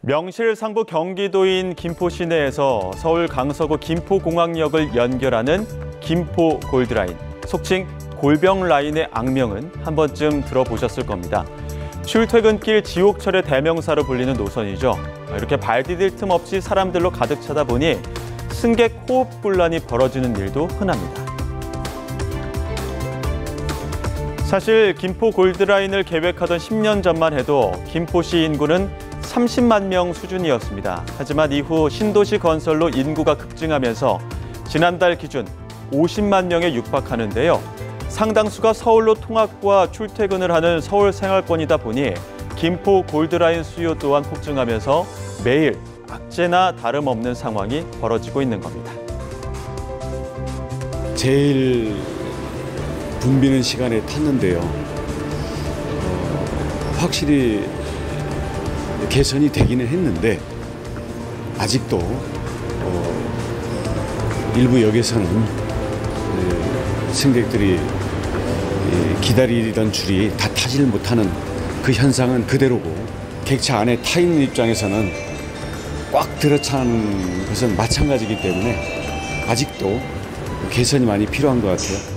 명실상부 경기도인 김포 시내에서 서울 강서구 김포공항역을 연결하는 김포 골드라인, 속칭 골병라인의 악명은 한 번쯤 들어보셨을 겁니다. 출퇴근길 지옥철의 대명사로 불리는 노선이죠. 이렇게 발 디딜 틈 없이 사람들로 가득 차다 보니 승객 호흡곤란이 벌어지는 일도 흔합니다. 사실 김포 골드라인을 계획하던 10년 전만 해도 김포시 인구는 30만 명 수준이었습니다. 하지만 이후 신도시 건설로 인구가 급증하면서 지난달 기준 50만 명에 육박하는데요. 상당수가 서울로 통학과 출퇴근을 하는 서울 생활권이다 보니 김포 골드라인 수요 또한 폭증하면서 매일 악재나 다름없는 상황이 벌어지고 있는 겁니다. 제일 붐비는 시간에 탔는데요. 확실히 개선이 되기는 했는데 아직도 일부 역에서는 승객들이 기다리던 줄이 다 타지를 못하는 그 현상은 그대로고, 객차 안에 타 있는 입장에서는 꽉 들어찬 것은 마찬가지이기 때문에 아직도 개선이 많이 필요한 것 같아요.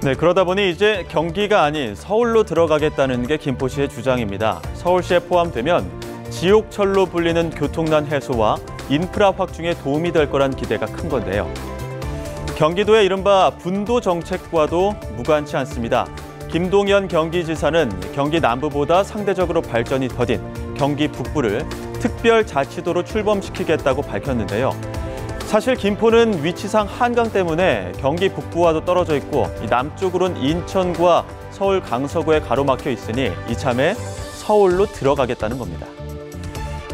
네, 그러다 보니 이제 경기가 아닌 서울로 들어가겠다는 게 김포시의 주장입니다. 서울시에 포함되면 지옥철로 불리는 교통난 해소와 인프라 확충에 도움이 될 거란 기대가 큰 건데요. 경기도의 이른바 분도 정책과도 무관치 않습니다. 김동연 경기지사는 경기 남부보다 상대적으로 발전이 더딘 경기 북부를 특별자치도로 출범시키겠다고 밝혔는데요. 사실 김포는 위치상 한강 때문에 경기 북부와도 떨어져 있고 남쪽으로는 인천과 서울 강서구에 가로막혀 있으니 이참에 서울로 들어가겠다는 겁니다.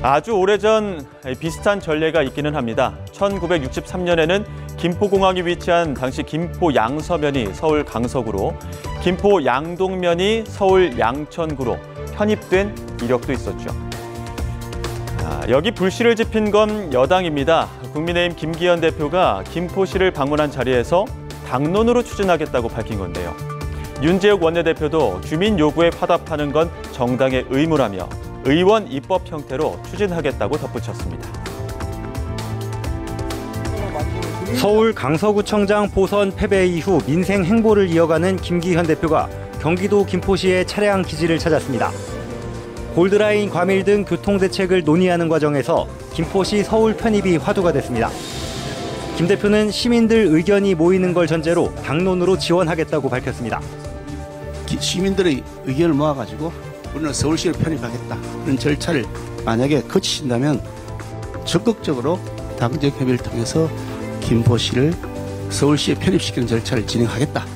아주 오래전 비슷한 전례가 있기는 합니다. 1963년에는 김포공항이 위치한 당시 김포 양서면이 서울 강서구로, 김포 양동면이 서울 양천구로 편입된 이력도 있었죠. 여기 불씨를 지핀 건 여당입니다. 국민의힘 김기현 대표가 김포시를 방문한 자리에서 당론으로 추진하겠다고 밝힌 건데요. 윤재욱 원내대표도 주민 요구에 화답하는 건 정당의 의무라며 의원 입법 형태로 추진하겠다고 덧붙였습니다. 서울 강서구청장 보선 패배 이후 민생 행보를 이어가는 김기현 대표가 경기도 김포시의 차량 기지를 찾았습니다. 골드라인 과밀 등 교통대책을 논의하는 과정에서 김포시 서울 편입이 화두가 됐습니다. 김 대표는 시민들 의견이 모이는 걸 전제로 당론으로 지원하겠다고 밝혔습니다. 시민들의 의견을 모아가지고 우리는 서울시를 편입하겠다. 그런 절차를 만약에 거치신다면 적극적으로 당적 협의를 통해서 김포시를 서울시에 편입시키는 절차를 진행하겠다.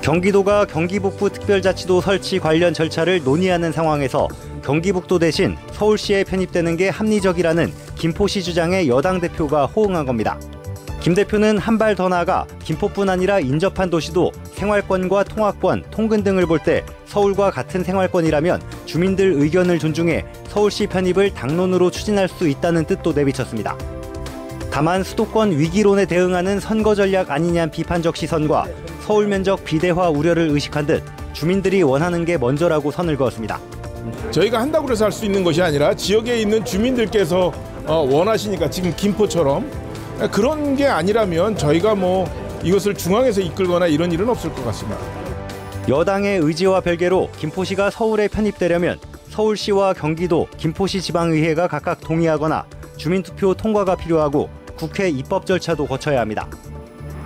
경기도가 경기북부 특별자치도 설치 관련 절차를 논의하는 상황에서 경기북도 대신 서울시에 편입되는 게 합리적이라는 김포시 주장에 여당 대표가 호응한 겁니다. 김 대표는 한 발 더 나아가 김포뿐 아니라 인접한 도시도 생활권과 통학권, 통근 등을 볼 때 서울과 같은 생활권이라면 주민들 의견을 존중해 서울시 편입을 당론으로 추진할 수 있다는 뜻도 내비쳤습니다. 다만 수도권 위기론에 대응하는 선거 전략 아니냐는 비판적 시선과 서울 면적 비대화 우려를 의식한 듯 주민들이 원하는 게 먼저라고 선을 그었습니다. 저희가 한다고 해서 할 수 있는 것이 아니라 지역에 있는 주민들께서 원하시니까, 지금 김포처럼 그런 게 아니라면 저희가 이것을 중앙에서 이끌거나 이런 일은 없을 것 같습니다. 여당의 의지와 별개로 김포시가 서울에 편입되려면 서울시와 경기도, 김포시 지방의회가 각각 동의하거나 주민투표 통과가 필요하고 국회 입법 절차도 거쳐야 합니다.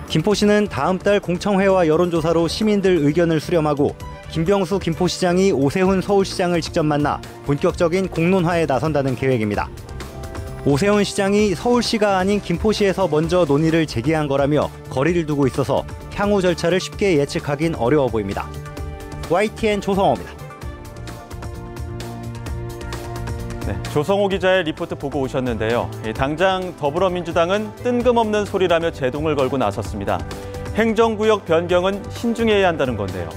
김포시는 다음 달 공청회와 여론조사로 시민들 의견을 수렴하고 김병수 김포시장이 오세훈 서울시장을 직접 만나 본격적인 공론화에 나선다는 계획입니다. 오세훈 시장이 서울시가 아닌 김포시에서 먼저 논의를 제기한 거라며 거리를 두고 있어서 향후 절차를 쉽게 예측하긴 어려워 보입니다. YTN 조성호입니다. 네, 조성호 기자의 리포트 보고 오셨는데요. 당장 더불어민주당은 뜬금없는 소리라며 제동을 걸고 나섰습니다. 행정구역 변경은 신중해야 한다는 건데요.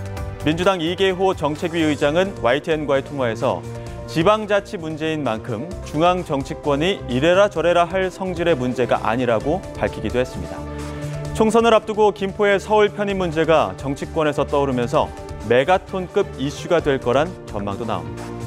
민주당 이계호 정책위 의장은 YTN과의 통화에서 지방자치 문제인 만큼 중앙 정치권이 이래라 저래라 할 성질의 문제가 아니라고 밝히기도 했습니다. 총선을 앞두고 김포의 서울 편입 문제가 정치권에서 떠오르면서 메가톤급 이슈가 될 거란 전망도 나옵니다.